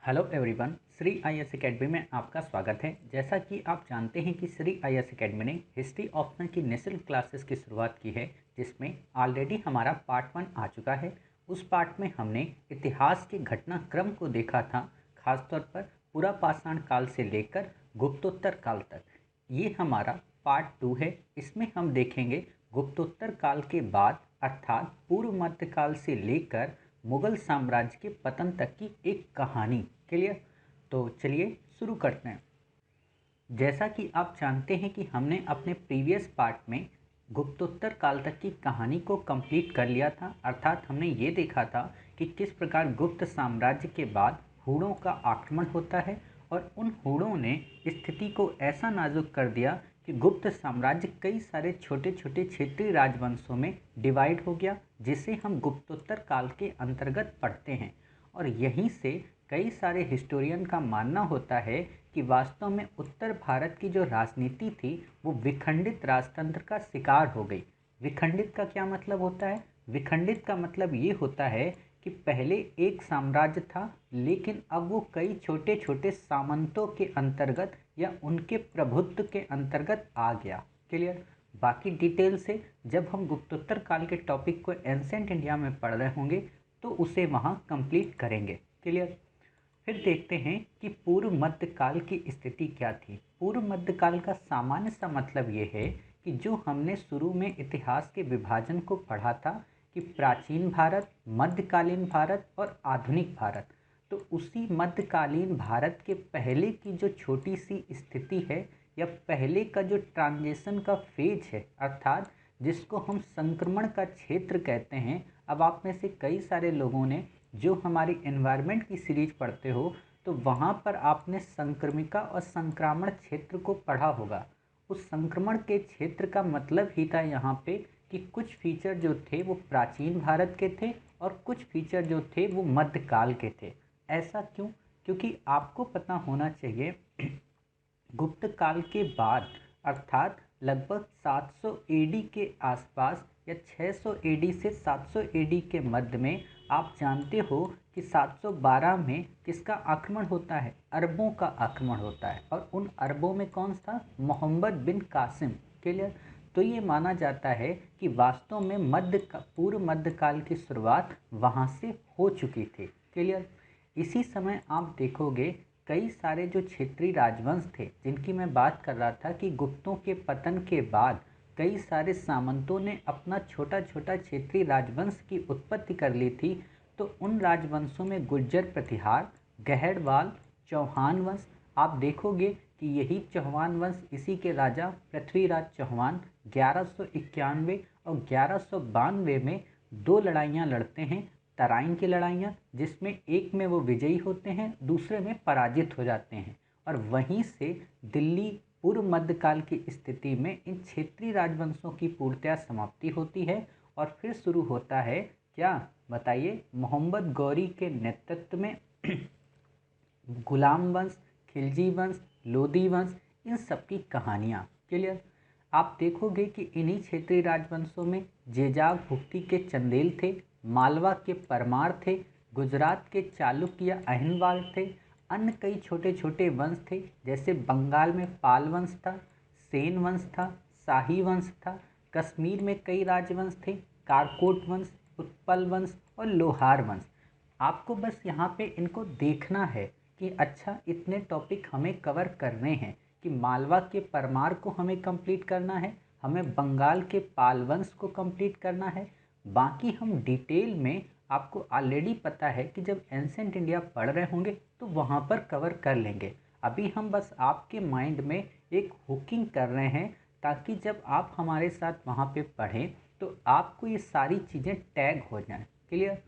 Hello everyone, Shri IAS academy में आपका स्वागत है। जैसा कि आप जानते हैं कि श्री आईएएस एकेडमी ने हिस्ट्री ऑप्शन की निःशुल्क क्लासेस की शुरुआत की है, जिसमें ऑलरेडी हमारा पार्ट 1 आ चुका है। उस पार्ट में हमने इतिहास के घटनाक्रम को देखा था, खासतौर पर पुरा पाषाण काल से लेकर गुप्तोत्तर काल तक। ये हमारा पार्ट 2 है। इसमें हम देखेंगे गुप्तोत्तर काल के बाद अर्थात पूर्व मध्यकाल से लेकर मुगल साम्राज्य के पतन तक की एक कहानी। क्लियर? तो चलिए शुरू करते हैं। जैसा कि आप जानते हैं कि हमने अपने प्रीवियस पार्ट में गुप्तोत्तर काल तक की कहानी को कंप्लीट कर लिया था, अर्थात हमने ये देखा था कि किस प्रकार गुप्त साम्राज्य के बाद हूणों का आक्रमण होता है और उन हूणों ने स्थिति को ऐसा नाजुक कर दिया कि गुप्त साम्राज्य कई सारे छोटे छोटे क्षेत्रीय राजवंशों में डिवाइड हो गया, जिसे हम गुप्तोत्तर काल के अंतर्गत पढ़ते हैं। और यहीं से कई सारे हिस्टोरियन का मानना होता है कि वास्तव में उत्तर भारत की जो राजनीति थी वो विखंडित राजतंत्र का शिकार हो गई। विखंडित का क्या मतलब होता है? विखंडित का मतलब ये होता है कि पहले एक साम्राज्य था, लेकिन अब वो कई छोटे छोटे सामंतों के अंतर्गत या उनके प्रभुत्व के अंतर्गत आ गया। क्लियर? बाकी डिटेल से जब हम गुप्तोत्तर काल के टॉपिक को एंसेंट इंडिया में पढ़ रहे होंगे तो उसे वहाँ कंप्लीट करेंगे। क्लियर? फिर देखते हैं कि पूर्व मध्यकाल की स्थिति क्या थी। पूर्व मध्यकाल का सामान्य सा मतलब ये है कि जो हमने शुरू में इतिहास के विभाजन को पढ़ा था कि प्राचीन भारत, मध्यकालीन भारत और आधुनिक भारत, तो उसी मध्यकालीन भारत के पहले की जो छोटी सी स्थिति है या पहले का जो ट्रांजिशन का फेज है, अर्थात जिसको हम संक्रमण का क्षेत्र कहते हैं। अब आप में से कई सारे लोगों ने जो हमारी एनवायरनमेंट की सीरीज पढ़ते हो तो वहाँ पर आपने संक्रमिका और संक्रामण क्षेत्र को पढ़ा होगा। उस संक्रमण के क्षेत्र का मतलब ही था यहाँ पे कि कुछ फीचर जो थे वो प्राचीन भारत के थे और कुछ फीचर जो थे वो मध्यकाल के थे। ऐसा क्यों? क्योंकि आपको पता होना चाहिए गुप्त काल के बाद अर्थात लगभग 700 एडी के आसपास या 600 एडी से 700 एडी के मध्य में आप जानते हो कि 712 में किसका आक्रमण होता है? अरबों का आक्रमण होता है। और उन अरबों में कौन था? मोहम्मद बिन कासिम। क्लियर? तो ये माना जाता है कि वास्तव में पूर्व मध्यकाल की शुरुआत वहाँ से हो चुकी थी। क्लियर? इसी समय आप देखोगे कई सारे जो क्षेत्रीय राजवंश थे जिनकी मैं बात कर रहा था कि गुप्तों के पतन के बाद कई सारे सामंतों ने अपना छोटा छोटा क्षेत्रीय राजवंश की उत्पत्ति कर ली थी। तो उन राजवंशों में गुर्जर प्रतिहार, गहरवाल, चौहान वंश, आप देखोगे कि यही चौहान वंश इसी के राजा पृथ्वीराज चौहान 1191 और 1192 में दो लड़ाइयाँ लड़ते हैं। तराइन की लड़ाइयाँ, जिसमें एक में वो विजयी होते हैं, दूसरे में पराजित हो जाते हैं। और वहीं से दिल्ली पूर्व मध्यकाल की स्थिति में इन क्षेत्रीय राजवंशों की पूर्णतया समाप्ति होती है और फिर शुरू होता है क्या? बताइए। मोहम्मद गौरी के नेतृत्व में गुलाम वंश, खिलजी वंश, लोदी वंश, इन सब की कहानियाँ। क्लियर? आप देखोगे कि इन्हीं क्षेत्रीय राजवंशों में जेजाग भुक्ती के चंदेल थे, मालवा के परमार थे, गुजरात के चालुक्य या अहिनवाल थे। अन्य कई छोटे छोटे वंश थे, जैसे बंगाल में पाल वंश था, सेन वंश था, शाही वंश था। कश्मीर में कई राजवंश थे, कारकोट वंश, उत्पल वंश और लोहार वंश। आपको बस यहाँ पे इनको देखना है कि अच्छा इतने टॉपिक हमें कवर करने हैं कि मालवा के परमार को हमें कंप्लीट करना है, हमें बंगाल के पाल वंश को कंप्लीट करना है। बाकी हम डिटेल में आपको ऑलरेडी पता है कि जब एंसेंट इंडिया पढ़ रहे होंगे तो वहाँ पर कवर कर लेंगे। अभी हम बस आपके माइंड में एक हुकिंग कर रहे हैं ताकि जब आप हमारे साथ वहाँ पे पढ़ें तो आपको ये सारी चीज़ें टैग हो जाएं। क्लियर?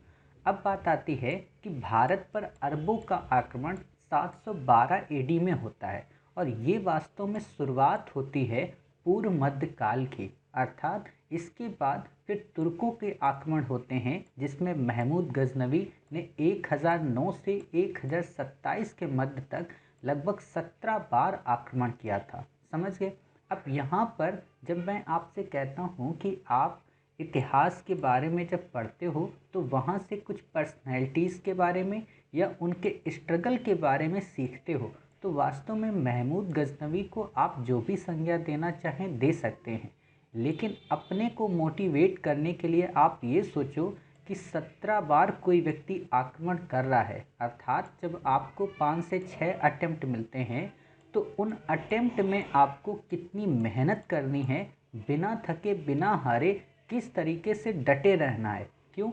अब बात आती है कि भारत पर अरबों का आक्रमण 712 एडी में होता है और ये वास्तव में शुरुआत होती है पूर्व मध्यकाल की, अर्थात इसके बाद फिर तुर्कों के आक्रमण होते हैं, जिसमें महमूद गजनवी ने 1009 से 1027 के मध्य तक लगभग 17 बार आक्रमण किया था। समझ गए? अब यहाँ पर जब मैं आपसे कहता हूँ कि आप इतिहास के बारे में जब पढ़ते हो तो वहाँ से कुछ पर्सनैलिटीज़ के बारे में या उनके स्ट्रगल के बारे में सीखते हो तो वास्तव में महमूद गजनवी को आप जो भी संज्ञा देना चाहें दे सकते हैं। लेकिन अपने को मोटिवेट करने के लिए आप ये सोचो कि 17 बार कोई व्यक्ति आक्रमण कर रहा है, अर्थात जब आपको 5 से 6 अटेम्प्ट मिलते हैं तो उन अटेम्प्ट में आपको कितनी मेहनत करनी है, बिना थके बिना हारे किस तरीके से डटे रहना है। क्यों?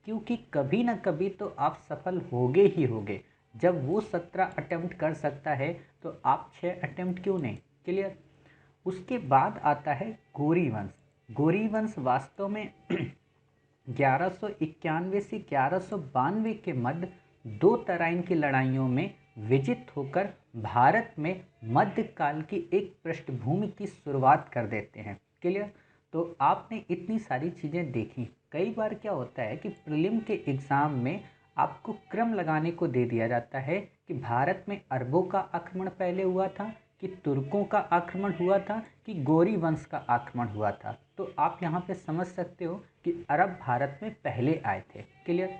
क्योंकि कभी ना कभी तो आप सफल होगे ही होगे। जब वो 17 अटेम्प्ट कर सकता है तो आप 6 अटेम्प्ट क्यों नहीं? क्लियर। उसके बाद आता है गौरी वंश। गौरी वंश वास्तव में 1191 से 1192 के मध्य 2 तराइन की लड़ाइयों में विजित होकर भारत में मध्यकाल की एक पृष्ठभूमि की शुरुआत कर देते हैं। क्लियर। तो आपने इतनी सारी चीज़ें देखी। कई बार क्या होता है कि प्रीलिम के एग्ज़ाम में आपको क्रम लगाने को दे दिया जाता है कि भारत में अरबों का आक्रमण पहले हुआ था, कि तुर्कों का आक्रमण हुआ था, कि गौरी वंश का आक्रमण हुआ था। तो आप यहाँ पे समझ सकते हो कि अरब भारत में पहले आए थे। क्लियर।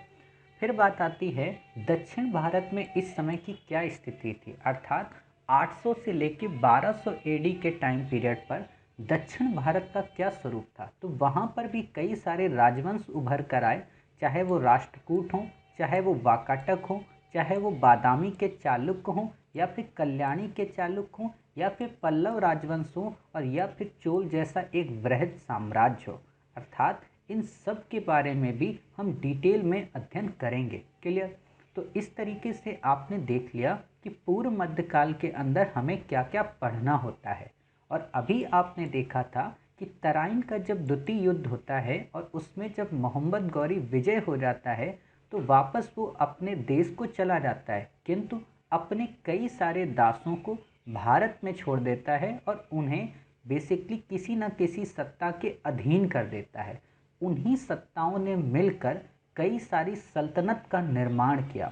फिर बात आती है दक्षिण भारत में इस समय की क्या स्थिति थी, अर्थात 800 से लेकर 1200 एडी के टाइम पीरियड पर दक्षिण भारत का क्या स्वरूप था। तो वहाँ पर भी कई सारे राजवंश उभर कर आए, चाहे वो राष्ट्रकूट हों, चाहे वो वाकाटक हों, चाहे वो बादामी के चालुक्य हों, या फिर कल्याणी के चालुक्य हों, या फिर पल्लव राजवंश हों, और या फिर चोल जैसा एक वृहद साम्राज्य हो। अर्थात इन सब के बारे में भी हम डिटेल में अध्ययन करेंगे। क्लियर। तो इस तरीके से आपने देख लिया कि पूर्व मध्यकाल के अंदर हमें क्या क्या पढ़ना होता है। और अभी आपने देखा था कि तराइन का जब द्वितीय युद्ध होता है और उसमें जब मोहम्मद गौरी विजय हो जाता है तो वापस वो अपने देश को चला जाता है, किंतु अपने कई सारे दासों को भारत में छोड़ देता है और उन्हें बेसिकली किसी न किसी सत्ता के अधीन कर देता है। उन्हीं सत्ताओं ने मिलकर कई सारी सल्तनत का निर्माण किया।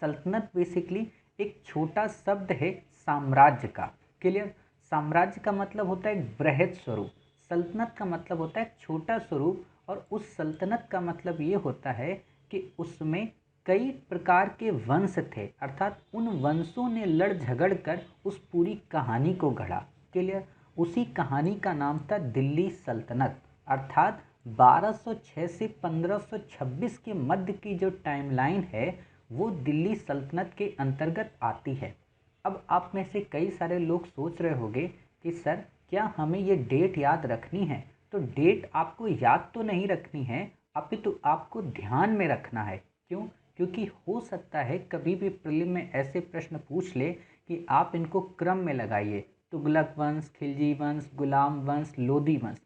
सल्तनत बेसिकली एक छोटा शब्द है साम्राज्य का। क्लियर। साम्राज्य का मतलब होता है बृहद स्वरूप, सल्तनत का मतलब होता है छोटा स्वरूप, और उस सल्तनत का मतलब ये होता है कि उसमें कई प्रकार के वंश थे, अर्थात उन वंशों ने लड़ झगड़ कर उस पूरी कहानी को गढ़ा। क्लियर। उसी कहानी का नाम था दिल्ली सल्तनत, अर्थात 1206 से 1526 के मध्य की जो टाइमलाइन है वो दिल्ली सल्तनत के अंतर्गत आती है। अब आप में से कई सारे लोग सोच रहे होंगे कि सर क्या हमें ये डेट याद रखनी है? तो डेट आपको याद तो नहीं रखनी है, अपितु तो आपको ध्यान में रखना है। क्यों? क्योंकि हो सकता है कभी भी प्रीलिम में ऐसे प्रश्न पूछ ले कि आप इनको क्रम में लगाइए, तुगलक वंश, खिलजी वंश, गुलाम वंश, लोदी वंश,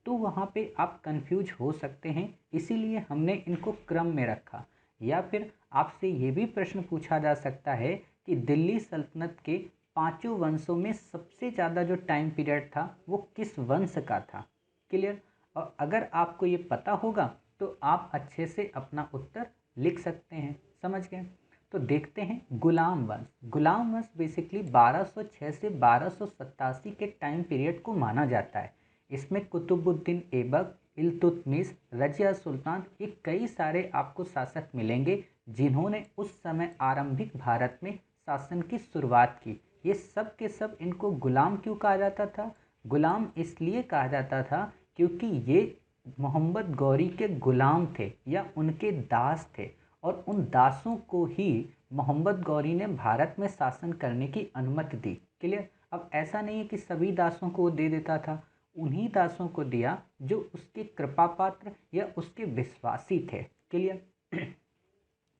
तो वहाँ पे आप कंफ्यूज हो सकते हैं। इसीलिए हमने इनको क्रम में रखा। या फिर आपसे ये भी प्रश्न पूछा जा सकता है कि दिल्ली सल्तनत के 5 वंशों में सबसे ज़्यादा जो टाइम पीरियड था वो किस वंश का था। क्लियर। और अगर आपको ये पता होगा तो आप अच्छे से अपना उत्तर लिख सकते हैं। समझ गए? तो देखते हैं गुलाम वंश। गुलाम वंश बेसिकली 1206 से 1287 के टाइम पीरियड को माना जाता है। इसमें कुतुबुद्दीन ऐबक, इल्तुतमिश, रजिया सुल्तान, ये कई सारे आपको शासक मिलेंगे जिन्होंने उस समय आरंभिक भारत में शासन की शुरुआत की। ये सब के सब इनको गुलाम क्यों कहा जाता था? गुलाम इसलिए कहा जाता था क्योंकि ये मोहम्मद गौरी के गुलाम थे या उनके दास थे, और उन दासों को ही मोहम्मद गौरी ने भारत में शासन करने की अनुमति दी। क्लियर। अब ऐसा नहीं है कि सभी दासों को वो दे देता था, उन्हीं दासों को दिया जो उसके कृपा पात्र या उसके विश्वासी थे। क्लियर।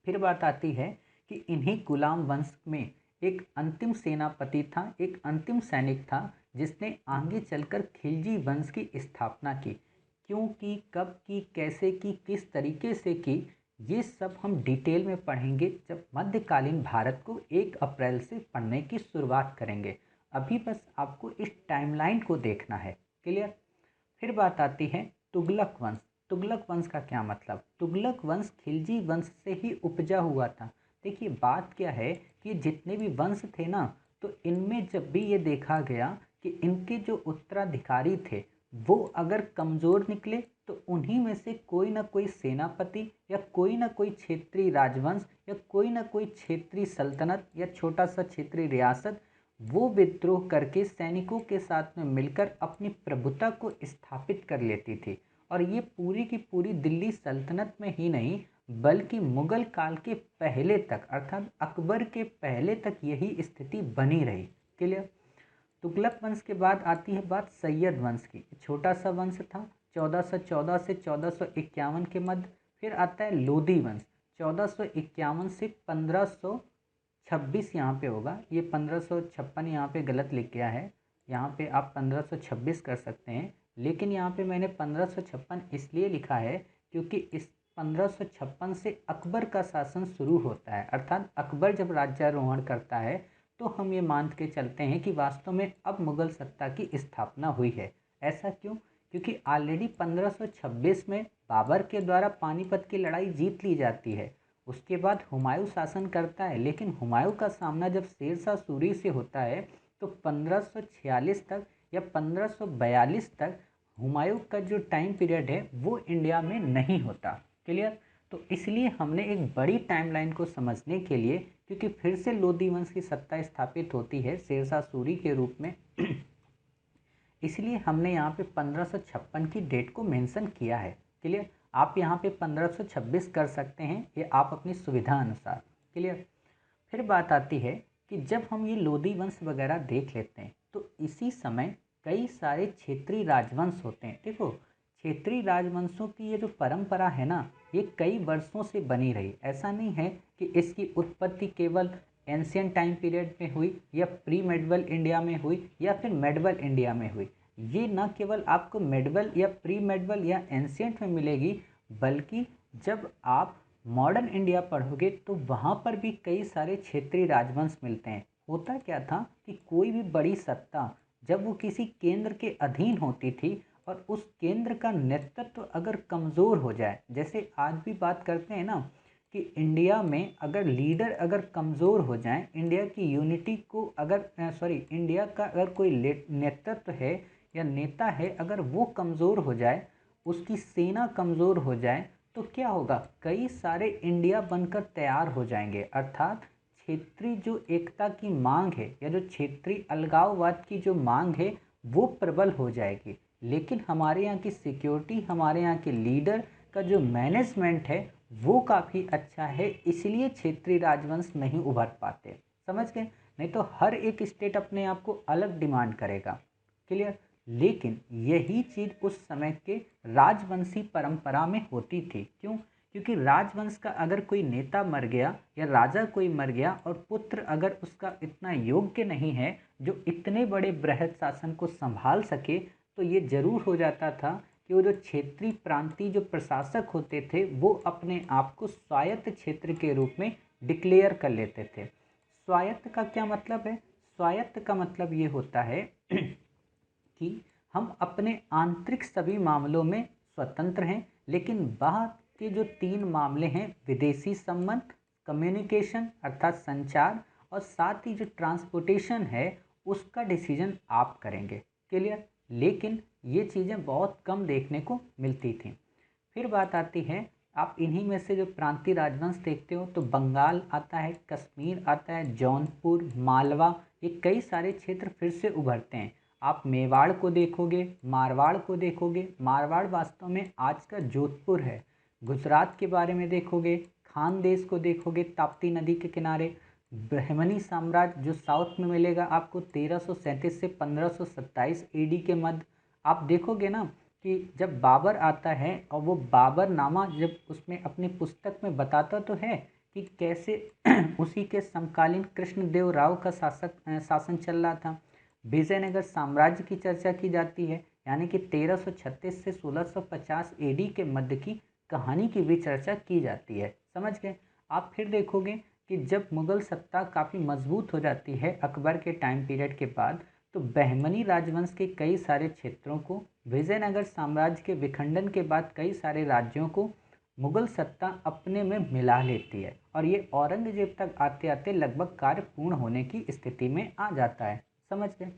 फिर बात आती है कि इन्हीं गुलाम वंश में एक अंतिम सेनापति था, एक अंतिम सैनिक था जिसने आगे चलकर खिलजी वंश की स्थापना की। क्यों की, कब की, कैसे की, किस तरीके से की, ये सब हम डिटेल में पढ़ेंगे जब मध्यकालीन भारत को 1 अप्रैल से पढ़ने की शुरुआत करेंगे। अभी बस आपको इस टाइमलाइन को देखना है। क्लियर। फिर बात आती है तुगलक वंश। तुगलक वंश का क्या मतलब? तुगलक वंश खिलजी वंश से ही उपजा हुआ था। देखिए बात क्या है कि जितने भी वंश थे ना, तो इनमें जब भी ये देखा गया कि इनके जो उत्तराधिकारी थे वो अगर कमज़ोर निकले तो उन्हीं में से कोई ना कोई सेनापति या कोई ना कोई क्षेत्रीय राजवंश या कोई ना कोई क्षेत्रीय सल्तनत या छोटा सा क्षेत्रीय रियासत वो विद्रोह करके सैनिकों के साथ में मिलकर अपनी प्रभुता को स्थापित कर लेती थी। और ये पूरी की पूरी दिल्ली सल्तनत में ही नहीं बल्कि मुगल काल के पहले तक अर्थात अकबर के पहले तक यही स्थिति बनी रही। क्लियर। तुगलक वंश के बाद आती है बात सैयद वंश की। छोटा सा वंश था 1414 से 1451 के मध्य। फिर आता है लोधी वंश 1451 से 1526 यहाँ पे होगा, ये 1556 यहाँ पे गलत लिख गया है, यहाँ पे आप 1526 कर सकते हैं, लेकिन यहाँ पे मैंने 1556 इसलिए लिखा है क्योंकि इस 1556 से अकबर का शासन शुरू होता है, अर्थात अकबर जब राज्यारोहण करता है तो हम ये मान के चलते हैं कि वास्तव में अब मुगल सत्ता की स्थापना हुई है। ऐसा क्यों? क्योंकि ऑलरेडी 1526 में बाबर के द्वारा पानीपत की लड़ाई जीत ली जाती है। उसके बाद हुमायूं शासन करता है, लेकिन हुमायूं का सामना जब शेरशाह सूरी से होता है तो 1546 तक या 1542 तक हुमायूं का जो टाइम पीरियड है वो इंडिया में नहीं होता। क्लियर। तो इसलिए हमने एक बड़ी टाइमलाइन को समझने के लिए, क्योंकि फिर से लोधी वंश की सत्ता स्थापित होती है शेरशाह सूरी के रूप में इसलिए हमने यहाँ पे 1556 की डेट को मेंशन किया है। क्लियर। आप यहाँ पे 1526 कर सकते हैं, ये आप अपनी सुविधा अनुसार। क्लियर। फिर बात आती है कि जब हम ये लोधी वंश वगैरह देख लेते हैं तो इसी समय कई सारे क्षेत्रीय राजवंश होते हैं। देखो, क्षेत्रीय राजवंशों की ये जो परंपरा है ना, ये कई वर्षों से बनी रही। ऐसा नहीं है कि इसकी उत्पत्ति केवल एंशियंट टाइम पीरियड में हुई या प्री मेडवल इंडिया में हुई या फिर मेडवल इंडिया में हुई। ये न केवल आपको मेडवल या प्री मेडवल या एंशियंट में मिलेगी, बल्कि जब आप मॉडर्न इंडिया पढ़ोगे तो वहाँ पर भी कई सारे क्षेत्रीय राजवंश मिलते हैं। होता क्या था कि कोई भी बड़ी सत्ता जब वो किसी केंद्र के अधीन होती थी और उस केंद्र का नेतृत्व अगर कमज़ोर हो जाए, जैसे आज भी बात करते हैं ना कि इंडिया में अगर लीडर अगर कमज़ोर हो जाए, इंडिया की यूनिटी को अगर इंडिया का अगर कोई नेतृत्व है या नेता है अगर वो कमज़ोर हो जाए, उसकी सेना कमज़ोर हो जाए, तो क्या होगा? कई सारे इंडिया बनकर तैयार हो जाएंगे। अर्थात क्षेत्रीय जो एकता की मांग है या जो क्षेत्रीय अलगाववाद की जो मांग है वो प्रबल हो जाएगी। लेकिन हमारे यहाँ की सिक्योरिटी, हमारे यहाँ के लीडर का जो मैनेजमेंट है वो काफ़ी अच्छा है, इसलिए क्षेत्रीय राजवंश नहीं उभर पाते। समझ गए? नहीं तो हर एक स्टेट अपने आप को अलग डिमांड करेगा। क्लियर। लेकिन यही चीज़ उस समय के राजवंशी परंपरा में होती थी। क्यों? क्योंकि राजवंश का अगर कोई नेता मर गया या राजा कोई मर गया और पुत्र अगर उसका इतना योग्य नहीं है जो इतने बड़े बृहद शासन को संभाल सके, तो ये जरूर हो जाता था कि वो जो क्षेत्रीय प्रांतीय जो प्रशासक होते थे वो अपने आप को स्वायत्त क्षेत्र के रूप में डिक्लेयर कर लेते थे। स्वायत्त का क्या मतलब है? स्वायत्त का मतलब ये होता है कि हम अपने आंतरिक सभी मामलों में स्वतंत्र हैं, लेकिन बाहर के जो 3 मामले हैं, विदेशी संबंध, कम्युनिकेशन अर्थात संचार, और साथ ही जो ट्रांसपोर्टेशन है उसका डिसीजन आप करेंगे। क्लियर। लेकिन ये चीज़ें बहुत कम देखने को मिलती थी। फिर बात आती है, आप इन्हीं में से जो प्रांतीय राजवंश देखते हो तो बंगाल आता है, कश्मीर आता है, जौनपुर, मालवा, ये कई सारे क्षेत्र फिर से उभरते हैं। आप मेवाड़ को देखोगे, मारवाड़ को देखोगे। मारवाड़ वास्तव में आज का जोधपुर है। गुजरात के बारे में देखोगे, खानदेश को देखोगे ताप्ती नदी के किनारे। बहमनी साम्राज्य जो साउथ में मिलेगा आपको 1337 से 1527 एडी के मध्य। आप देखोगे ना कि जब बाबर आता है और वो बाबरनामा जब उसमें अपनी पुस्तक में बताता तो है कि कैसे उसी के समकालीन कृष्णदेव राव का शासन चल रहा था। विजयनगर साम्राज्य की चर्चा की जाती है, यानी कि 1336 से 1650 एडी के मध्य की कहानी की भी चर्चा की जाती है। समझ गए? आप फिर देखोगे कि जब मुगल सत्ता काफ़ी मजबूत हो जाती है अकबर के टाइम पीरियड के बाद, तो बहमनी राजवंश के कई सारे क्षेत्रों को, विजयनगर साम्राज्य के विखंडन के बाद कई सारे राज्यों को मुगल सत्ता अपने में मिला लेती है और ये औरंगजेब तक आते आते लगभग कार्य पूर्ण होने की स्थिति में आ जाता है। समझ गए?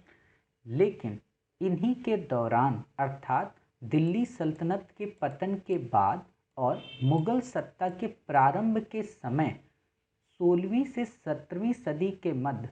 लेकिन इन्हीं के दौरान अर्थात दिल्ली सल्तनत के पतन के बाद और मुगल सत्ता के प्रारंभ के समय 16वीं से 17वीं सदी के मध्य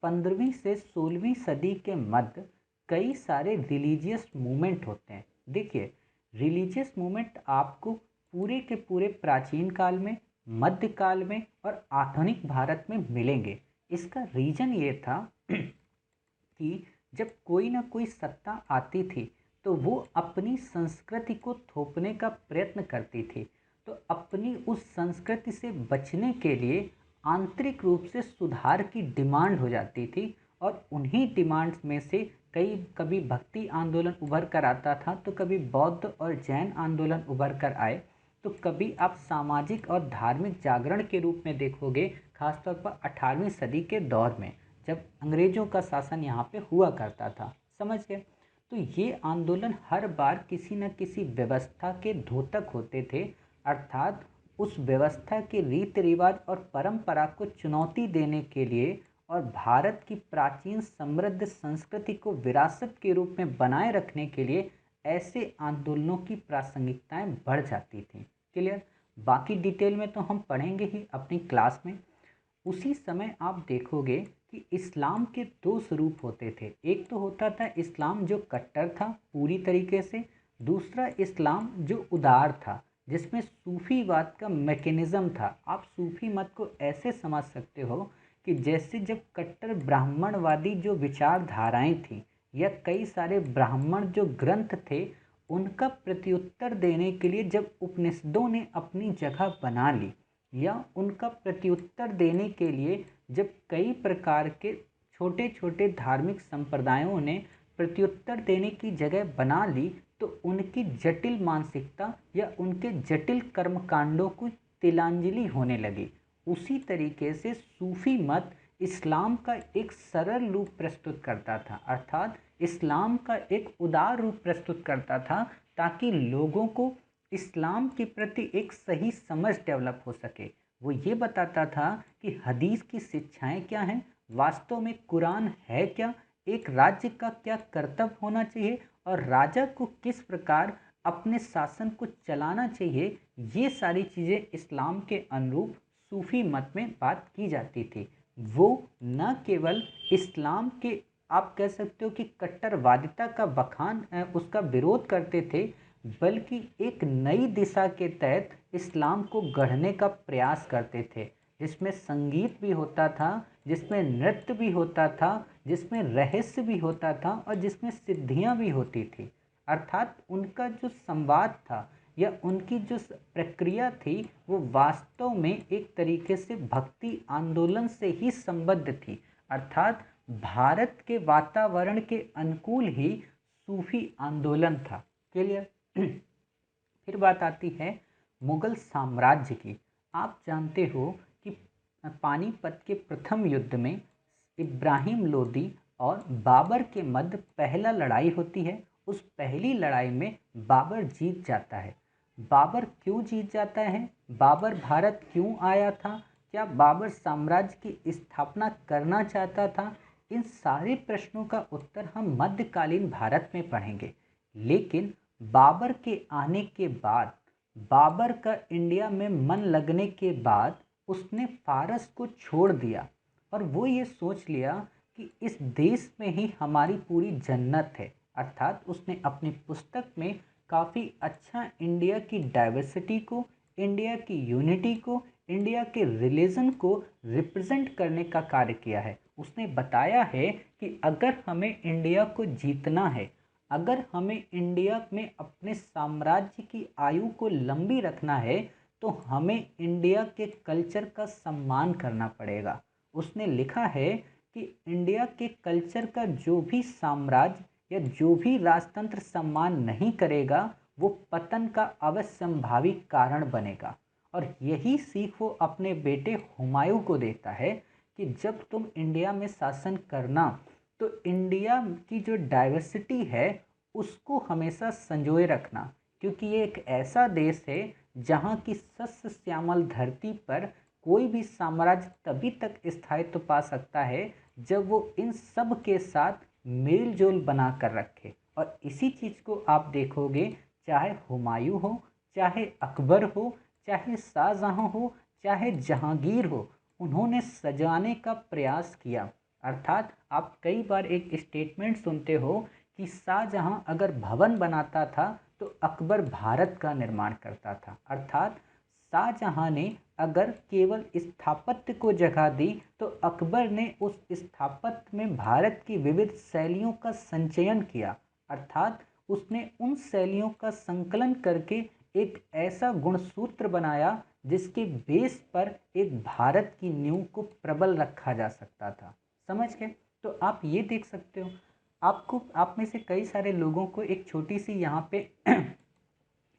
15वीं से 16वीं सदी के मध्य कई सारे रिलीजियस मूवमेंट होते हैं। देखिए, रिलीजियस मूवमेंट आपको पूरे के पूरे प्राचीन काल में, मध्यकाल में और आधुनिक भारत में मिलेंगे। इसका रीजन ये था कि जब कोई ना कोई सत्ता आती थी तो वो अपनी संस्कृति को थोपने का प्रयत्न करती थी। तो अपनी उस संस्कृति से बचने के लिए आंतरिक रूप से सुधार की डिमांड हो जाती थी और उन्हीं डिमांड्स में से कभी भक्ति आंदोलन उभर कर आता था, तो कभी बौद्ध और जैन आंदोलन उभर कर आए, तो कभी आप सामाजिक और धार्मिक जागरण के रूप में देखोगे, खासतौर पर 18वीं सदी के दौर में जब अंग्रेजों का शासन यहाँ पे हुआ करता था। समझ गए? तो ये आंदोलन हर बार किसी न किसी व्यवस्था के द्योतक होते थे, अर्थात उस व्यवस्था के रीति रिवाज और परंपरा को चुनौती देने के लिए और भारत की प्राचीन समृद्ध संस्कृति को विरासत के रूप में बनाए रखने के लिए ऐसे आंदोलनों की प्रासंगिकताएं बढ़ जाती थी। क्लियर? बाकी डिटेल में तो हम पढ़ेंगे ही अपनी क्लास में। उसी समय आप देखोगे कि इस्लाम के दो स्वरूप होते थे। एक तो होता था इस्लाम जो कट्टर था पूरी तरीके से, दूसरा इस्लाम जो उदार था, जिसमें सूफीवाद का मैकेनिज़्म था। आप सूफी मत को ऐसे समझ सकते हो कि जैसे जब कट्टर ब्राह्मणवादी जो विचारधाराएं थी या कई सारे ब्राह्मण जो ग्रंथ थे, उनका प्रत्युत्तर देने के लिए जब उपनिषदों ने अपनी जगह बना ली, या उनका प्रत्युत्तर देने के लिए जब कई प्रकार के छोटे छोटे धार्मिक संप्रदायों ने प्रत्युत्तर देने की जगह बना ली, तो उनकी जटिल मानसिकता या उनके जटिल कर्मकांडों को तिलांजलि होने लगी। उसी तरीके से सूफी मत इस्लाम का एक सरल रूप प्रस्तुत करता था, अर्थात इस्लाम का एक उदार रूप प्रस्तुत करता था, ताकि लोगों को इस्लाम के प्रति एक सही समझ डेवलप हो सके। वो ये बताता था कि हदीस की शिक्षाएं क्या हैं, वास्तव में कुरान है क्या, एक राज्य का क्या कर्तव्य होना चाहिए और राजा को किस प्रकार अपने शासन को चलाना चाहिए। ये सारी चीज़ें इस्लाम के अनुरूप सूफी मत में बात की जाती थी। वो न केवल इस्लाम के, आप कह सकते हो कि कट्टरवादिता का बखान, उसका विरोध करते थे, बल्कि एक नई दिशा के तहत इस्लाम को गढ़ने का प्रयास करते थे, जिसमें संगीत भी होता था, जिसमें नृत्य भी होता था, जिसमें रहस्य भी होता था और जिसमें सिद्धियां भी होती थी। अर्थात उनका जो संवाद था या उनकी जो प्रक्रिया थी, वो वास्तव में एक तरीके से भक्ति आंदोलन से ही संबद्ध थी, अर्थात भारत के वातावरण के अनुकूल ही सूफी आंदोलन था। क्लियर? फिर बात आती है मुगल साम्राज्य की। आप जानते हो कि पानीपत के प्रथम युद्ध में इब्राहिम लोदी और बाबर के मध्य पहला लड़ाई होती है। उस पहली लड़ाई में बाबर जीत जाता है। बाबर क्यों जीत जाता है? बाबर भारत क्यों आया था? क्या बाबर साम्राज्य की स्थापना करना चाहता था? इन सारे प्रश्नों का उत्तर हम मध्यकालीन भारत में पढ़ेंगे। लेकिन बाबर के आने के बाद, बाबर का इंडिया में मन लगने के बाद, उसने फारस को छोड़ दिया और वो ये सोच लिया कि इस देश में ही हमारी पूरी जन्नत है। अर्थात उसने अपनी पुस्तक में काफ़ी अच्छा इंडिया की डाइवर्सिटी को, इंडिया की यूनिटी को, इंडिया के रिलीजन को रिप्रेजेंट करने का कार्य किया है। उसने बताया है कि अगर हमें इंडिया को जीतना है, अगर हमें इंडिया में अपने साम्राज्य की आयु को लंबी रखना है, तो हमें इंडिया के कल्चर का सम्मान करना पड़ेगा। उसने लिखा है कि इंडिया के कल्चर का जो भी साम्राज्य या जो भी राजतंत्र सम्मान नहीं करेगा, वो पतन का अवश्यंभावी कारण बनेगा। और यही सीख वो अपने बेटे हुमायूं को देता है कि जब तुम इंडिया में शासन करना, तो इंडिया की जो डाइवर्सिटी है उसको हमेशा संजोए रखना, क्योंकि ये एक ऐसा देश है जहाँ की सस्य श्यामल धरती पर कोई भी साम्राज्य तभी तक स्थायित्व पा सकता है जब वो इन सब के साथ मेल जोल बना कर रखे। और इसी चीज़ को आप देखोगे, चाहे हुमायूं हो, चाहे अकबर हो, चाहे शाहजहां हो, चाहे जहांगीर हो, उन्होंने सजाने का प्रयास किया। अर्थात आप कई बार एक स्टेटमेंट सुनते हो कि शाहजहां अगर भवन बनाता था तो अकबर भारत का निर्माण करता था। अर्थात शाहजहां ने अगर केवल स्थापत्य को जगह दी तो अकबर ने उस स्थापत्य में भारत की विविध शैलियों का संचयन किया। अर्थात उसने उन शैलियों का संकलन करके एक ऐसा गुणसूत्र बनाया जिसके बेस पर एक भारत की नींव को प्रबल रखा जा सकता था। समझ गए? तो आप ये देख सकते हो, आपको आप में से कई सारे लोगों को एक छोटी सी यहाँ पे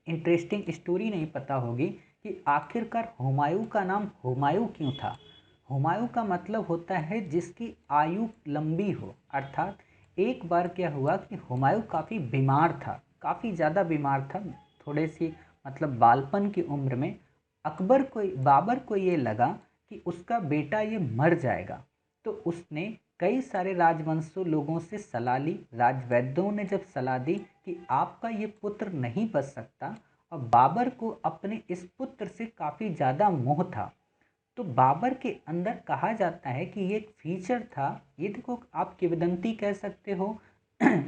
इंटरेस्टिंग स्टोरी नहीं पता होगी कि आखिरकार हुमायूं का नाम हुमायूं क्यों था। हुमायूं का मतलब होता है जिसकी आयु लंबी हो। अर्थात एक बार क्या हुआ कि हुमायूं काफ़ी बीमार था, काफ़ी ज़्यादा बीमार था, थोड़े सी मतलब बालपन की उम्र में। बाबर को ये लगा कि उसका बेटा ये मर जाएगा, तो उसने कई सारे राजवंशों लोगों से सलाह ली। राजवैद्यों ने जब सलाह दी कि आपका ये पुत्र नहीं बच सकता, और बाबर को अपने इस पुत्र से काफ़ी ज़्यादा मोह था, तो बाबर के अंदर कहा जाता है कि ये एक फीचर था, ये देखो आप किंवदंती कह सकते हो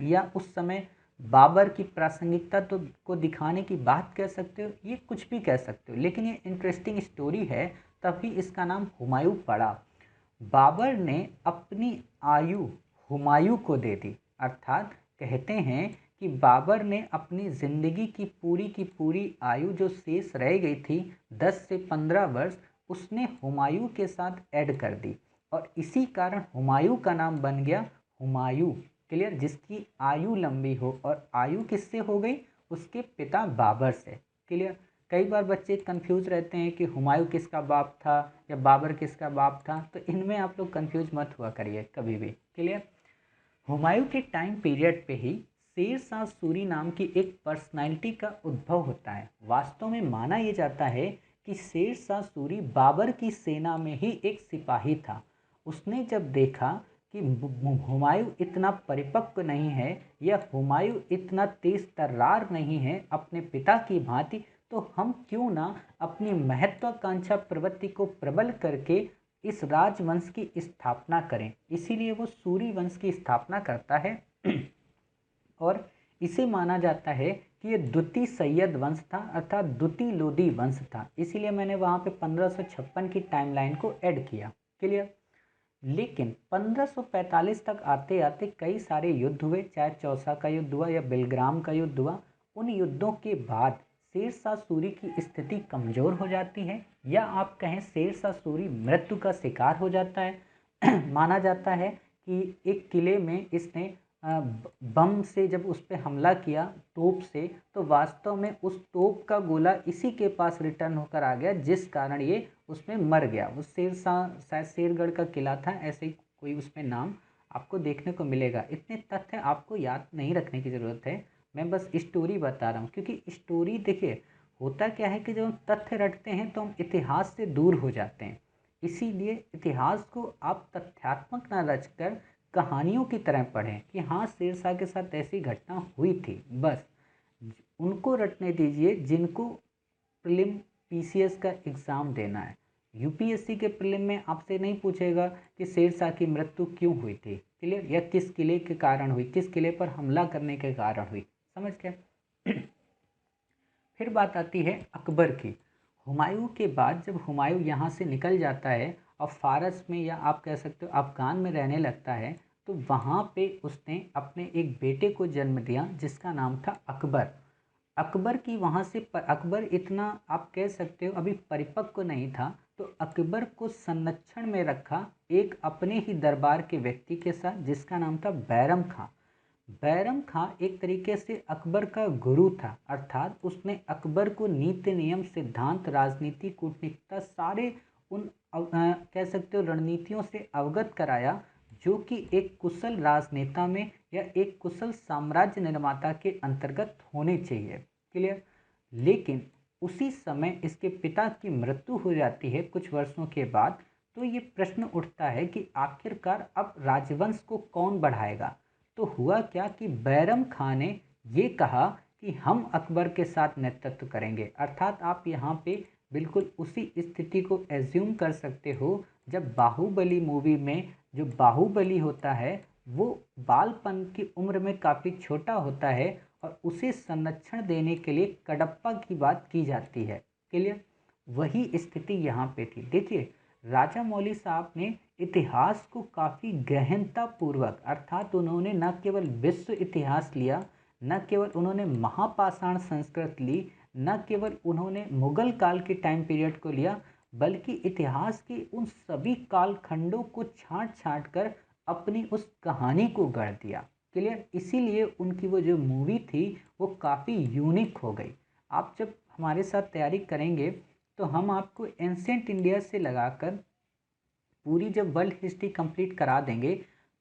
या उस समय बाबर की प्रासंगिकता तो को दिखाने की बात कह सकते हो, ये कुछ भी कह सकते हो, लेकिन ये इंटरेस्टिंग स्टोरी है, तभी इसका नाम हुमायूं पड़ा। बाबर ने अपनी आयु हुमायूं को दे दी। अर्थात कहते हैं कि बाबर ने अपनी ज़िंदगी की पूरी आयु जो शेष रह गई थी 10 से 15 वर्ष, उसने हुमायूं के साथ ऐड कर दी, और इसी कारण हुमायूं का नाम बन गया हुमायूं। क्लियर? जिसकी आयु लंबी हो, और आयु किससे हो गई? उसके पिता बाबर से। क्लियर? कई बार बच्चे कंफ्यूज रहते हैं कि हुमायूं किसका बाप था या बाबर किसका बाप था, तो इनमें आप लोग कंफ्यूज मत हुआ करिए कभी भी। क्लियर? हुमायूं के टाइम पीरियड पे ही शेर शाह सूरी नाम की एक पर्सनालिटी का उद्भव होता है। वास्तव में माना यह जाता है कि शेर शाह सूरी बाबर की सेना में ही एक सिपाही था। उसने जब देखा कि हुमायूं इतना परिपक्व नहीं है या हुमायूं इतना तेज तर्रार नहीं है अपने पिता की भांति, तो हम क्यों ना अपनी महत्वाकांक्षा प्रवृत्ति को प्रबल करके इस राजवंश की स्थापना करें। इसीलिए वो सूरी वंश की स्थापना करता है और इसे माना जाता है कि ये द्वितीय सैयद वंश था, अर्थात द्वितीय लोदी वंश था। इसीलिए मैंने वहाँ पे 1556 की टाइमलाइन को ऐड किया। क्लियर? लेकिन 1545 तक आते आते कई सारे युद्ध हुए, चाहे चौसा का युद्ध हुआ या बिलग्राम का युद्ध हुआ। उन युद्धों के बाद शेर शाह सूरी की स्थिति कमज़ोर हो जाती है, या आप कहें शेर शाह सूरी मृत्यु का शिकार हो जाता है। माना जाता है कि एक किले में इसने बम से जब उस पर हमला किया, तोप से, तो वास्तव में उस तोप का गोला इसी के पास रिटर्न होकर आ गया, जिस कारण ये उसमें मर गया। वो शायद शेरगढ़ का किला था, ऐसे ही कोई उसमें नाम आपको देखने को मिलेगा। इतने तथ्य आपको याद नहीं रखने की ज़रूरत है, मैं बस स्टोरी बता रहा हूँ, क्योंकि स्टोरी देखिए होता क्या है कि जब हम तथ्य रटते हैं तो हम इतिहास से दूर हो जाते हैं। इसीलिए इतिहास को आप तथ्यात्मक ना रचकर कहानियों की तरह पढ़ें कि हाँ शेरशाह के साथ ऐसी घटना हुई थी, बस उनको रटने दीजिए जिनको प्रीलिम पीसीएस का एग्ज़ाम देना है। यूपीएससी के प्रीलिम में आपसे नहीं पूछेगा कि शेरशाह की मृत्यु क्यों हुई थी। क्लियर? या किस किले के कारण हुई, किस किले पर हमला करने के कारण हुई। समझ गए? फिर बात आती है अकबर की। हुमायूं के बाद जब हुमायूं यहाँ से निकल जाता है और फारस में या आप कह सकते हो अफ़गान में रहने लगता है, तो वहाँ पे उसने अपने एक बेटे को जन्म दिया जिसका नाम था अकबर। अकबर की वहाँ से अकबर इतना आप कह सकते हो अभी परिपक्व नहीं था, तो अकबर को संरक्षण में रखा एक अपने ही दरबार के व्यक्ति के साथ जिसका नाम था बैरम खां। बैरम खां एक तरीके से अकबर का गुरु था। अर्थात उसने अकबर को नीति नियम सिद्धांत राजनीति कूटनीतिकता सारे उन कह सकते हो रणनीतियों से अवगत कराया जो कि एक कुशल राजनेता में या एक कुशल साम्राज्य निर्माता के अंतर्गत होने चाहिए। क्लियर? लेकिन उसी समय इसके पिता की मृत्यु हो जाती है कुछ वर्षों के बाद। तो ये प्रश्न उठता है कि आखिरकार अब राजवंश को कौन बढ़ाएगा। तो हुआ क्या कि बैरम खां ने ये कहा कि हम अकबर के साथ नेतृत्व करेंगे। अर्थात आप यहाँ पे बिल्कुल उसी स्थिति को एज्यूम कर सकते हो जब बाहुबली मूवी में जो बाहुबली होता है वो बालपन की उम्र में काफ़ी छोटा होता है और उसे संरक्षण देने के लिए कडप्पा की बात की जाती है। क्लियर? वही स्थिति यहाँ पे थी। देखिए, राजा मौली साहब ने इतिहास को काफ़ी गहनता पूर्वक, अर्थात उन्होंने न केवल विश्व इतिहास लिया, न केवल उन्होंने महापाषाण संस्कृत ली, न केवल उन्होंने मुगल काल के टाइम पीरियड को लिया, बल्कि इतिहास के उन सभी कालखंडों को छांट छांट कर अपनी उस कहानी को गढ़ दिया। क्लियर? इसीलिए उनकी वो जो मूवी थी वो काफ़ी यूनिक हो गई। आप जब हमारे साथ तैयारी करेंगे तो हम आपको एंशियंट इंडिया से लगाकर पूरी जब वर्ल्ड हिस्ट्री कंप्लीट करा देंगे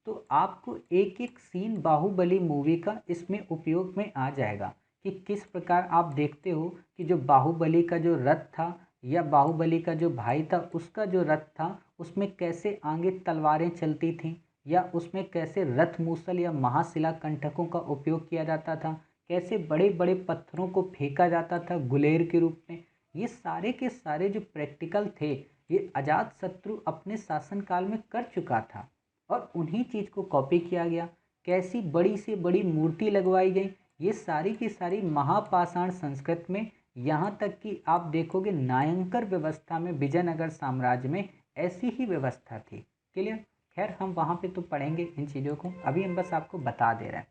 तो आपको एक एक सीन बाहुबली मूवी का इसमें उपयोग में आ जाएगा कि किस प्रकार आप देखते हो कि जो बाहुबली का जो रथ था या बाहुबली का जो भाई था उसका जो रथ था उसमें कैसे आगे तलवारें चलती थीं, या उसमें कैसे रथ मूसल या महाशिला कंटकों का उपयोग किया जाता था, कैसे बड़े बड़े पत्थरों को फेंका जाता था गुलेर के रूप में। ये सारे के सारे जो प्रैक्टिकल थे ये अजात शत्रु अपने शासनकाल में कर चुका था और उन्हीं चीज़ को कॉपी किया गया। कैसी बड़ी से बड़ी मूर्ति लगवाई गई, ये सारी की सारी महापाषाण संस्कृत में, यहाँ तक कि आप देखोगे नायंकर व्यवस्था में विजयनगर साम्राज्य में ऐसी ही व्यवस्था थी। क्लियर? खैर हम वहाँ पे तो पढ़ेंगे इन चीज़ों को, अभी हम बस आपको बता दे रहे हैं।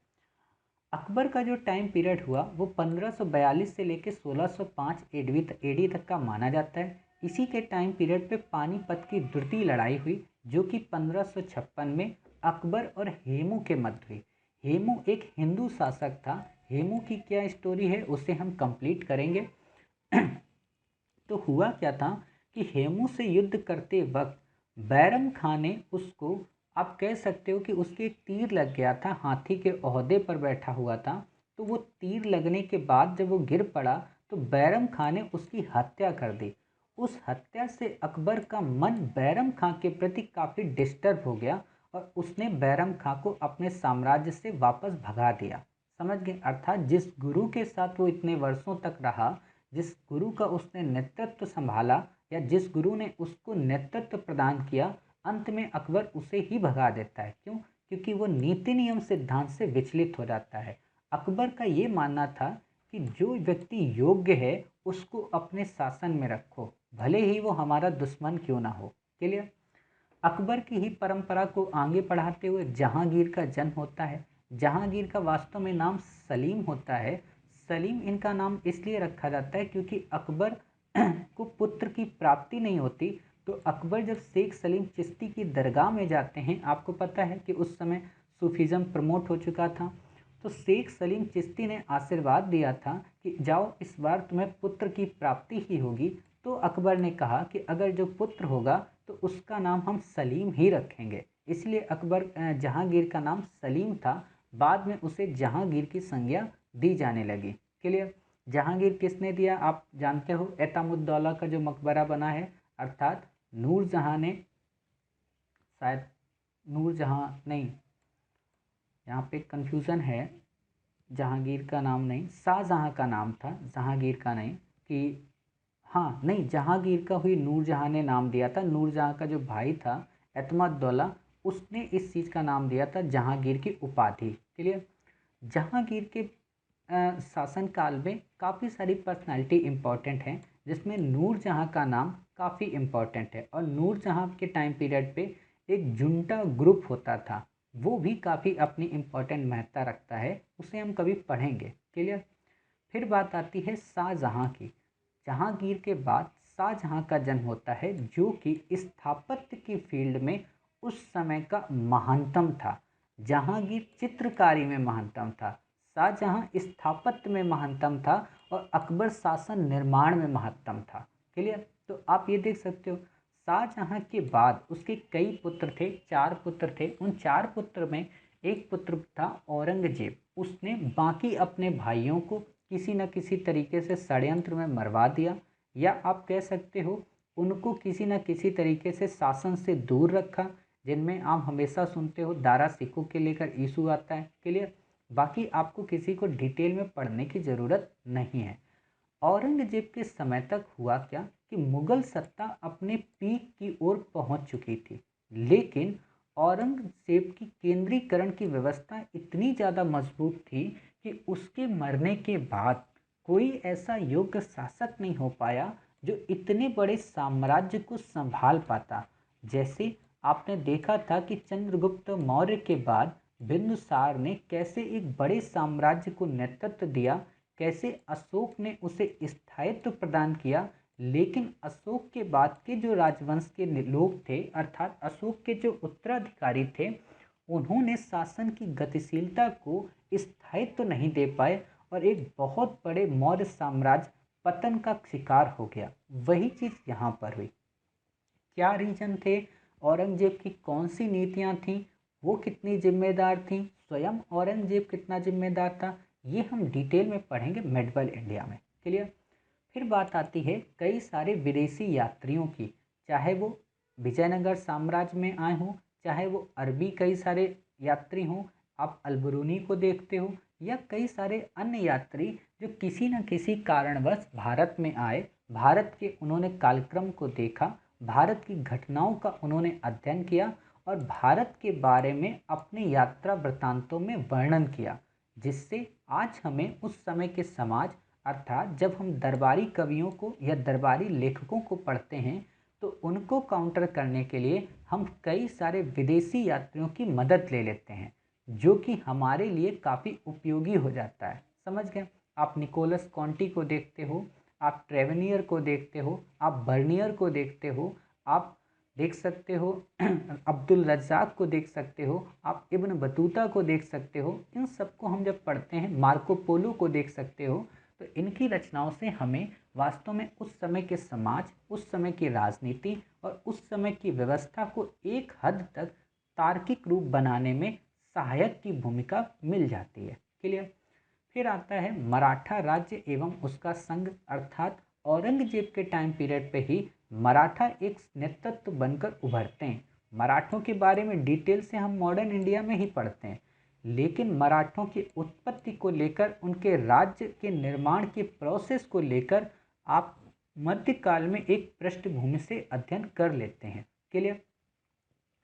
अकबर का जो टाइम पीरियड हुआ वो 1542 से लेकर 1605 एडी तक का माना जाता है। इसी के टाइम पीरियड पे पानीपत की द्वितीय लड़ाई हुई जो कि 1556 में अकबर और हेमू के मध्य हुई। हेमू एक हिंदू शासक था। हेमू की क्या स्टोरी है उसे हम कंप्लीट करेंगे। तो हुआ क्या था कि हेमू से युद्ध करते वक्त बैरम खां ने उसको, आप कह सकते हो कि उसके एक तीर लग गया था, हाथी के ओहदे पर बैठा हुआ था। तो वो तीर लगने के बाद जब वो गिर पड़ा तो बैरम खां ने उसकी हत्या कर दी। उस हत्या से अकबर का मन बैरम खां के प्रति काफ़ी डिस्टर्ब हो गया और उसने बैरम खां को अपने साम्राज्य से वापस भगा दिया। समझ गए? अर्थात जिस गुरु के साथ वो इतने वर्षों तक रहा, जिस गुरु का उसने नेतृत्व संभाला या जिस गुरु ने उसको नेतृत्व प्रदान किया, अंत में अकबर उसे ही भगा देता है। क्यों? क्योंकि वो नीति नियम सिद्धांत से विचलित हो जाता है। अकबर का ये मानना था कि जो व्यक्ति योग्य है उसको अपने शासन में रखो, भले ही वो हमारा दुश्मन क्यों ना हो। क्लियर? अकबर की ही परंपरा को आगे बढ़ाते हुए जहांगीर का जन्म होता है। जहांगीर का वास्तव में नाम सलीम होता है। सलीम इनका नाम इसलिए रखा जाता है क्योंकि अकबर को पुत्र की प्राप्ति नहीं होती। तो अकबर जब शेख सलीम चिश्ती की दरगाह में जाते हैं, आपको पता है कि उस समय सूफीज़म प्रमोट हो चुका था, तो शेख सलीम चिश्ती ने आशीर्वाद दिया था कि जाओ इस बार तुम्हें पुत्र की प्राप्ति ही होगी। तो अकबर ने कहा कि अगर जो पुत्र होगा तो उसका नाम हम सलीम ही रखेंगे। इसलिए अकबर जहांगीर का नाम सलीम था। बाद में उसे जहांगीर की संज्ञा दी जाने लगी। क्लियर? जहांगीर किसने दिया आप जानते हो? एतमुद्दौला का जो मकबरा बना है, अर्थात नूरजहां ने, शायद नूरजहां नहीं, यहाँ पे कंफ्यूजन है, जहांगीर का नाम नहीं, शाहजहां का नाम था, जहांगीर का नहीं। कि हाँ नहीं, जहांगीर का हुई नूरजहां ने नाम दिया था। नूरजहां का जो भाई था एतमद्दौला, उसने इस चीज़ का नाम दिया था जहांगीर की उपाधि। क्लियर? जहांगीर के शासनकाल में काफ़ी सारी पर्सनालिटी इम्पोर्टेंट हैं जिसमें नूरजहां का नाम काफ़ी इम्पोर्टेंट है। और नूरजहां के टाइम पीरियड पे एक जुंटा ग्रुप होता था, वो भी काफ़ी अपनी इम्पोर्टेंट महत्ता रखता है, उसे हम कभी पढ़ेंगे। क्लियर? फिर बात आती है शाहजहां की। जहांगीर के बाद शाहजहां का जन्म होता है जो कि स्थापत्य की फील्ड में उस समय का महानतम था। जहांगीर चित्रकारी में महानतम था, शाहजहां स्थापत्य में महानतम था और अकबर शासन निर्माण में महत्तम था। क्लियर? तो आप ये देख सकते हो शाहजहां के बाद उसके कई पुत्र थे, 4 पुत्र थे। उन 4 पुत्र में एक पुत्र था औरंगजेब। उसने बाकी अपने भाइयों को किसी न किसी तरीके से षड्यंत्र में मरवा दिया, या आप कह सकते हो उनको किसी न किसी तरीके से शासन से दूर रखा। जिनमें आप हमेशा सुनते हो दारा सिखों के लेकर इशू आता है। क्लियर। बाकी आपको किसी को डिटेल में पढ़ने की ज़रूरत नहीं है। औरंगजेब के समय तक हुआ क्या कि मुगल सत्ता अपने पीक की ओर पहुंच चुकी थी, लेकिन औरंगजेब की केंद्रीकरण की व्यवस्था इतनी ज़्यादा मजबूत थी कि उसके मरने के बाद कोई ऐसा योग्य शासक नहीं हो पाया जो इतने बड़े साम्राज्य को संभाल पाता। जैसे आपने देखा था कि चंद्रगुप्त मौर्य के बाद बिंदुसार ने कैसे एक बड़े साम्राज्य को नेतृत्व दिया, कैसे अशोक ने उसे स्थायित्व प्रदान किया, लेकिन अशोक के बाद के जो राजवंश के लोग थे, अर्थात अशोक के जो उत्तराधिकारी थे, उन्होंने शासन की गतिशीलता को स्थायित्व नहीं दे पाए और एक बहुत बड़े मौर्य साम्राज्य पतन का शिकार हो गया। वही चीज़ यहाँ पर हुई। क्या रीजन थे, औरंगजेब की कौन सी नीतियाँ थीं, वो कितनी जिम्मेदार थीं, स्वयं औरंगजेब कितना जिम्मेदार था, ये हम डिटेल में पढ़ेंगे मेडिवल इंडिया में। क्लियर। फिर बात आती है कई सारे विदेशी यात्रियों की, चाहे वो विजयनगर साम्राज्य में आए हों, चाहे वो अरबी कई सारे यात्री हों, आप अलबरूनी को देखते हो, या कई सारे अन्य यात्री जो किसी न किसी कारणवश भारत में आए, भारत के उन्होंने कालक्रम को देखा, भारत की घटनाओं का उन्होंने अध्ययन किया और भारत के बारे में अपने यात्रा वृत्तांतों में वर्णन किया, जिससे आज हमें उस समय के समाज, अर्थात जब हम दरबारी कवियों को या दरबारी लेखकों को पढ़ते हैं तो उनको काउंटर करने के लिए हम कई सारे विदेशी यात्रियों की मदद ले लेते हैं, जो कि हमारे लिए काफ़ी उपयोगी हो जाता है। समझ गए। आप निकोलस कॉन्टी को देखते हो, आप ट्रेवेनियर को देखते हो, आप बर्नियर को देखते हो, आप देख सकते हो अब्दुल रज्जाक को देख सकते हो, आप इब्न बतूता को देख सकते हो। इन सबको हम जब पढ़ते हैं, मार्को पोलो को देख सकते हो, तो इनकी रचनाओं से हमें वास्तव में उस समय के समाज, उस समय की राजनीति और उस समय की व्यवस्था को एक हद तक तार्किक रूप बनाने में सहायक की भूमिका मिल जाती है। क्लियर। फिर आता है मराठा राज्य एवं उसका संघ, अर्थात औरंगजेब के टाइम पीरियड पे ही मराठा एक नेतृत्व बनकर उभरते हैं। मराठों के बारे में डिटेल से हम मॉडर्न इंडिया में ही पढ़ते हैं, लेकिन मराठों की उत्पत्ति को लेकर, उनके राज्य के निर्माण के प्रोसेस को लेकर आप मध्यकाल में एक पृष्ठभूमि से अध्ययन कर लेते हैं। क्लियर।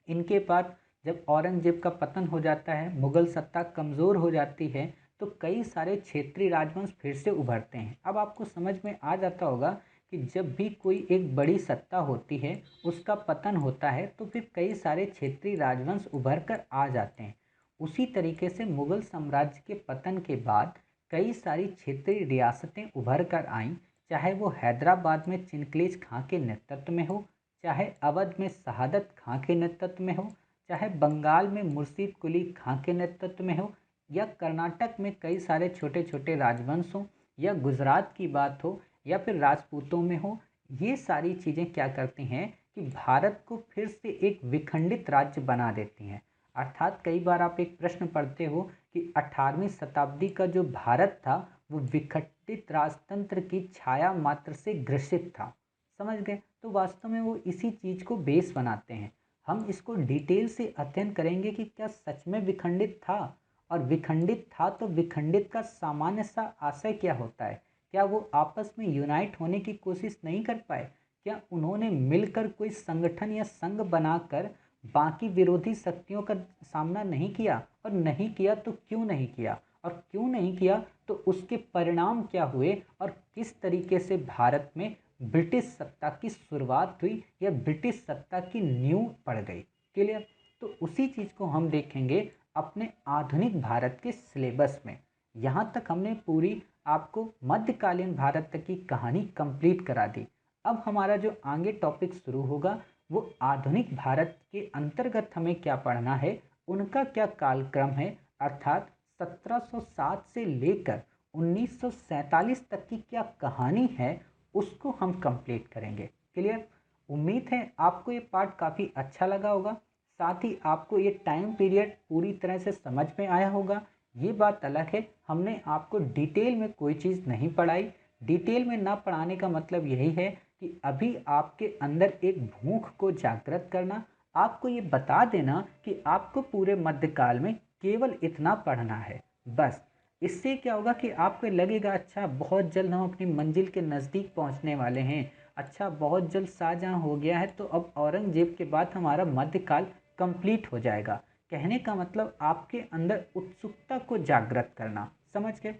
इनके बाद जब औरंगजेब का पतन हो जाता है, मुगल सत्ता कमज़ोर हो जाती है, तो कई सारे क्षेत्रीय राजवंश फिर से उभरते हैं। अब आपको समझ में आ जाता होगा कि जब भी कोई एक बड़ी सत्ता होती है, उसका पतन होता है, तो फिर कई सारे क्षेत्रीय राजवंश उभर कर आ जाते हैं। उसी तरीके से मुगल साम्राज्य के पतन के बाद कई सारी क्षेत्रीय रियासतें उभर कर आईं, चाहे वो हैदराबाद में चिनकलेज खां के नेतृत्व में हो, चाहे अवध में शहादत खां के नेतृत्व में हो, चाहे बंगाल में मुर्शीद कुली खां के नेतृत्व में हो, या कर्नाटक में कई सारे छोटे छोटे राजवंश हों, या गुजरात की बात हो, या फिर राजपूतों में हो। ये सारी चीज़ें क्या करती हैं कि भारत को फिर से एक विखंडित राज्य बना देती हैं। अर्थात कई बार आप एक प्रश्न पढ़ते हो कि 18वीं शताब्दी का जो भारत था वो विखंडित राजतंत्र की छाया मात्र से ग्रसित था। समझ गए। तो वास्तव में वो इसी चीज़ को बेस बनाते हैं। हम इसको डिटेल से अध्ययन करेंगे कि क्या सच में विखंडित था, और विखंडित था तो विखंडित का सामान्य सा आशय क्या होता है। क्या वो आपस में यूनाइट होने की कोशिश नहीं कर पाए? क्या उन्होंने मिलकर कोई संगठन या संघ बनाकर बाकी विरोधी शक्तियों का सामना नहीं किया? और नहीं किया तो क्यों नहीं किया? और क्यों नहीं किया तो उसके परिणाम क्या हुए, और किस तरीके से भारत में ब्रिटिश सत्ता की शुरुआत हुई या ब्रिटिश सत्ता की नींव पड़ गई। क्लियर। तो उसी चीज़ को हम देखेंगे अपने आधुनिक भारत के सिलेबस में। यहाँ तक हमने पूरी आपको मध्यकालीन भारत तक की कहानी कंप्लीट करा दी। अब हमारा जो आगे टॉपिक शुरू होगा वो आधुनिक भारत के अंतर्गत हमें क्या पढ़ना है, उनका क्या कालक्रम है, अर्थात 1707 से लेकर 1947 तक की क्या कहानी है, उसको हम कंप्लीट करेंगे। क्लियर। उम्मीद है आपको ये पार्ट काफ़ी अच्छा लगा होगा, साथ ही आपको ये टाइम पीरियड पूरी तरह से समझ में आया होगा। ये बात अलग है हमने आपको डिटेल में कोई चीज़ नहीं पढ़ाई। डिटेल में ना पढ़ाने का मतलब यही है कि अभी आपके अंदर एक भूख को जागृत करना, आपको ये बता देना कि आपको पूरे मध्यकाल में केवल इतना पढ़ना है बस। इससे क्या होगा कि आपको लगेगा अच्छा बहुत जल्द हम अपनी मंजिल के नज़दीक पहुंचने वाले हैं, अच्छा बहुत जल्द शाहजहाँ हो गया है तो अब औरंगजेब के बाद हमारा मध्यकाल कंप्लीट हो जाएगा। कहने का मतलब आपके अंदर उत्सुकता को जागृत करना, समझ गए?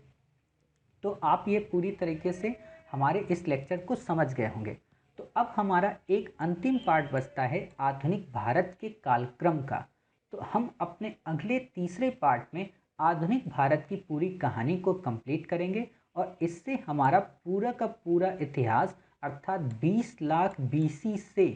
तो आप ये पूरी तरीके से हमारे इस लेक्चर को समझ गए होंगे। तो अब हमारा एक अंतिम पार्ट बचता है आधुनिक भारत के कालक्रम का। तो हम अपने अगले तीसरे पार्ट में आधुनिक भारत की पूरी कहानी को कंप्लीट करेंगे और इससे हमारा पूरा का पूरा इतिहास अर्थात 20 लाख बीसी से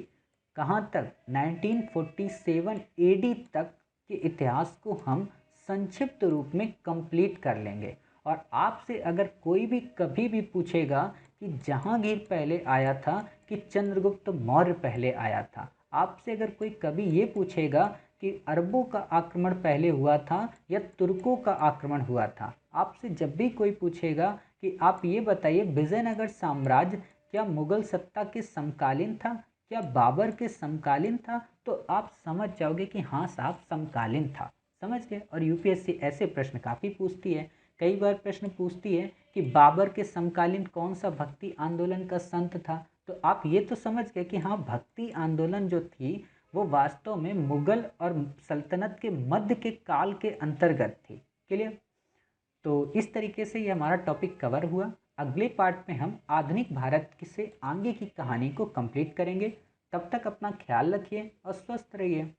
कहाँ तक 1947 एडी तक के इतिहास को हम संक्षिप्त रूप में कंप्लीट कर लेंगे। और आपसे अगर कोई भी कभी भी पूछेगा कि जहांगीर पहले आया था कि चंद्रगुप्त मौर्य पहले आया था, आपसे अगर कोई कभी ये पूछेगा कि अरबों का आक्रमण पहले हुआ था या तुर्कों का आक्रमण हुआ था, आपसे जब भी कोई पूछेगा कि आप ये बताइए विजयनगर साम्राज्य क्या मुगल सत्ता के समकालीन था, क्या बाबर के समकालीन था, तो आप समझ जाओगे कि हाँ साहब समकालीन था। समझ गए? और यूपीएससी ऐसे प्रश्न काफ़ी पूछती है। कई बार प्रश्न पूछती है कि बाबर के समकालीन कौन सा भक्ति आंदोलन का संत था, तो आप ये तो समझ गए कि हाँ भक्ति आंदोलन जो थी वो वास्तव में मुगल और सल्तनत के मध्य के काल के अंतर्गत थी। क्लियर? तो इस तरीके से ये हमारा टॉपिक कवर हुआ। अगले पार्ट में हम आधुनिक भारत से आगे की कहानी को कंप्लीट करेंगे। तब तक अपना ख्याल रखिए और स्वस्थ रहिए।